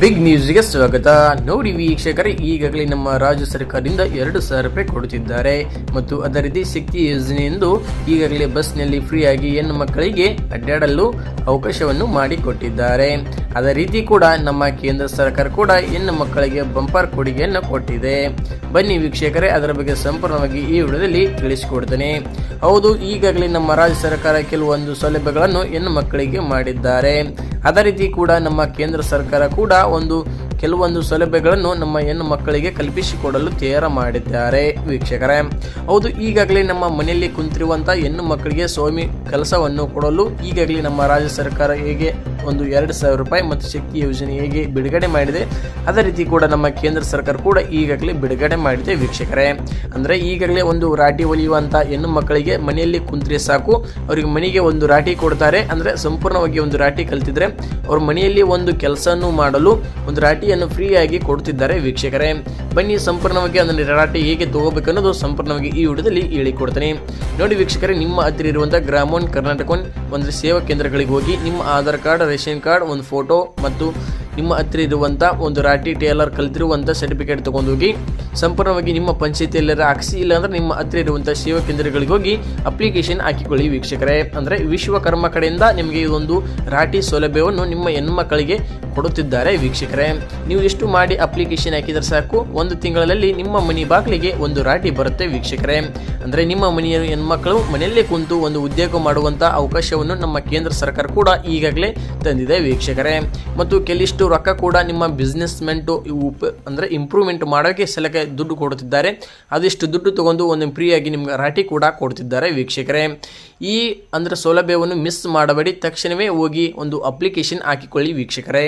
Big ನ್ಯೂಸ್ಗೆ ಸ್ವಾಗತ. ನೋಡಿ ವೀಕ್ಷಕರೇ, ಈಗಾಗಲೇ ನಮ್ಮ ರಾಜ್ಯ ಸರ್ಕಾರದಿಂದ 2,000 ರೂಪಾಯಿ ಕೊಡುತ್ತಿದ್ದಾರೆ ಮತ್ತು ಅದೇ ರೀತಿ ಶಕ್ತಿ ಯೋಜನೆಯೆಂದು ಈಗಾಗಲೇ ಬಸ್ನಲ್ಲಿ ಫ್ರೀ ಆಗಿ ಹೆಣ್ಣು ಮಕ್ಕಳಿಗೆ ಅಡ್ಡಾಡಲು ಅವಕಾಶವನ್ನು ಮಾಡಿಕೊಟ್ಟಿದ್ದಾರೆ. ಅದೇ ರೀತಿ ಕೂಡ ನಮ್ಮ ಕೇಂದ್ರ ಸರ್ಕಾರ ಕೂಡ ಹೆಣ್ಣು ಮಕ್ಕಳಿಗೆ ಬಂಪರ್ ಕೊಡುಗೆಯನ್ನು ಕೊಟ್ಟಿದೆ. ಬನ್ನಿ ವೀಕ್ಷಕರೇ, ಅದರ ಬಗ್ಗೆ ಸಂಪೂರ್ಣವಾಗಿ ಈ ವಿಡಿಯೋದಲ್ಲಿ ತಿಳಿಸಿಕೊಡ್ತೇನೆ. ಹೌದು, ಈಗಾಗಲೇ ನಮ್ಮ ರಾಜ್ಯ ಸರ್ಕಾರ ಕೆಲವೊಂದು ಸೌಲಭ್ಯಗಳನ್ನು ಹೆಣ್ಣು ಮಕ್ಕಳಿಗೆ ಮಾಡಿದ್ದಾರೆ. ಅದೇ ರೀತಿ ಕೂಡ ನಮ್ಮ ಕೇಂದ್ರ ಸರ್ಕಾರ ಕೂಡ ಕೆಲವೊಂದು ಸೌಲಭ್ಯಗಳನ್ನು ನಮ್ಮ ಹೆಣ್ಣು ಮಕ್ಕಳಿಗೆ ಕಲ್ಪಿಸಿಕೊಡಲು ತಯಾರ ಮಾಡಿದ್ದಾರೆ ವೀಕ್ಷಕರೇ. ಹೌದು, ಈಗಾಗಲೇ ನಮ್ಮ ಮನೆಯಲ್ಲಿ ಕುಂತಿರುವಂತಹ ಹೆಣ್ಣು ಮಕ್ಕಳಿಗೆ ಸ್ವಾಮಿ ಕೆಲಸವನ್ನು ಕೊಡಲು ಈಗಾಗಲೇ ನಮ್ಮ ರಾಜ್ಯ ಸರ್ಕಾರ ಹೇಗೆ 2,000 ರೂಪಾಯಿ ಮತ್ತು ಶಕ್ತಿ ಯೋಜನೆ ಹೇಗೆ ಬಿಡುಗಡೆ ಮಾಡಿದೆ, ಅದೇ ರೀತಿ ಕೂಡ ನಮ್ಮ ಕೇಂದ್ರ ಸರ್ಕಾರ ಕೂಡ ಈಗಾಗಲೇ ಬಿಡುಗಡೆ ಮಾಡಿದೆ ವೀಕ್ಷಕರೇ. ಅಂದರೆ ಈಗಾಗಲೇ ರಾಟಿ ಹೊಲಿಯುವಂಥ ಹೆಣ್ಣು ಮಕ್ಕಳಿಗೆ ಮನೆಯಲ್ಲಿ ಕುಂತ್ರೆ ಸಾಕು, ಅವರಿಗೆ ಮನೆಗೆ ರಾಟಿ ಕೊಡ್ತಾರೆ. ಅಂದರೆ ಸಂಪೂರ್ಣವಾಗಿ ರಾಟಿ ಕಲ್ತಿದ್ರೆ ಅವ್ರ ಮನೆಯಲ್ಲಿ ಕೆಲಸವನ್ನು ಮಾಡಲು ರಾಟಿಯನ್ನು ಫ್ರೀ ಆಗಿ ಕೊಡ್ತಿದ್ದಾರೆ ವೀಕ್ಷಕರೇ. ಬನ್ನಿ ಸಂಪೂರ್ಣವಾಗಿ ಅದನ್ನು ರಾಟಿ ಹೇಗೆ ತಗೋಬೇಕು ಅನ್ನೋದು ಸಂಪೂರ್ಣವಾಗಿ ಈ ವಿಡಿಯೋದಲ್ಲಿ ಹೇಳಿಕೊಡ್ತೇನೆ. ನೋಡಿ ವೀಕ್ಷಕರೇ, ನಿಮ್ಮ ಹತ್ತಿರ ಇರುವಂತಹ ಗ್ರಾಮೋನ್ ಕರ್ನಾಟಕ ಸೇವಾ ಕೇಂದ್ರಗಳಿಗೆ ಹೋಗಿ ನಿಮ್ಮ ಆಧಾರ್ ಕಾರ್ಡ್, ರೇಷನ್ ಕಾರ್ಡ್, ಒಂದು ಫೋಟೋ ಮತ್ತು ನಿಮ್ಮ ಹತ್ತಿರ ಇರುವಂಥ ರಾಟಿ ಟೇಲರ್ ಕಲ್ತಿರುವಂಥ ಸರ್ಟಿಫಿಕೇಟ್ ತಗೊಂಡು ಹೋಗಿ ಸಂಪೂರ್ಣವಾಗಿ ನಿಮ್ಮ ಪಂಚಾಯತಿಯಲ್ಲರ ಹಾಕಿಸಿ, ಇಲ್ಲಾಂದ್ರೆ ನಿಮ್ಮ ಹತ್ತಿರ ಇರುವಂಥ ಸೇವಾ ಕೇಂದ್ರಗಳಿಗೆ ಹೋಗಿ ಅಪ್ಲಿಕೇಶನ್ ಹಾಕಿಕೊಳ್ಳಿ ವೀಕ್ಷಕರೇ. ಅಂದರೆ ವಿಶ್ವಕರ್ಮ ಕಡೆಯಿಂದ ನಿಮಗೆ ರಾಟಿ ಸೌಲಭ್ಯವನ್ನು ನಿಮ್ಮ ಹೆಣ್ಮಕ್ಕಳಿಗೆ ಕೊಡುತ್ತಿದ್ದಾರೆ ವೀಕ್ಷಕರೇ. ನೀವು ಎಷ್ಟು ಮಾಡಿ ಅಪ್ಲಿಕೇಶನ್ ಹಾಕಿದರೆ ಸಾಕು, 1 ತಿಂಗಳಲ್ಲಿ ನಿಮ್ಮ ಮನೆ ಬಾಗಿಲಿಗೆ ರಾಟಿ ಬರುತ್ತೆ ವೀಕ್ಷಕರೇ. ಅಂದರೆ ನಿಮ್ಮ ಮನೆಯ ಹೆಣ್ಮಕ್ಕಳು ಮನೆಯಲ್ಲೇ ಕುಂತು ಉದ್ಯೋಗ ಮಾಡುವಂಥ ಅವಕಾಶವನ್ನು ನಮ್ಮ ಕೇಂದ್ರ ಸರ್ಕಾರ ಕೂಡ ಈಗಾಗಲೇ ತಂದಿದೆ ವೀಕ್ಷಕರೇ. ಮತ್ತು ಕೆಲವಿಷ್ಟು ರೊಕ್ಕ ಕೂಡ ನಿಮ್ಮ ಬಿಸ್ನೆಸ್ಮೆಂಟು ಅಂದರೆ ಇಂಪ್ರೂವ್ಮೆಂಟ್ ಮಾಡೋಕ್ಕೆ ಸಲಕ್ಕೆ ದುಡ್ಡು ಕೊಡುತ್ತಿದ್ದಾರೆ. ಅದಿಷ್ಟು ದುಡ್ಡು ತಗೊಂಡು ಫ್ರೀ ಆಗಿ ನಿಮ್ಗೆ ರಾಟಿ ಕೂಡ ಕೊಡ್ತಿದ್ದಾರೆ ವೀಕ್ಷಕರೇ. ಈ ಸೌಲಭ್ಯವನ್ನು ಮಿಸ್ ಮಾಡಬೇಡಿ, ತಕ್ಷಣವೇ ಹೋಗಿ ಅಪ್ಲಿಕೇಶನ್ ಹಾಕಿಕೊಳ್ಳಿ ವೀಕ್ಷಕರೇ.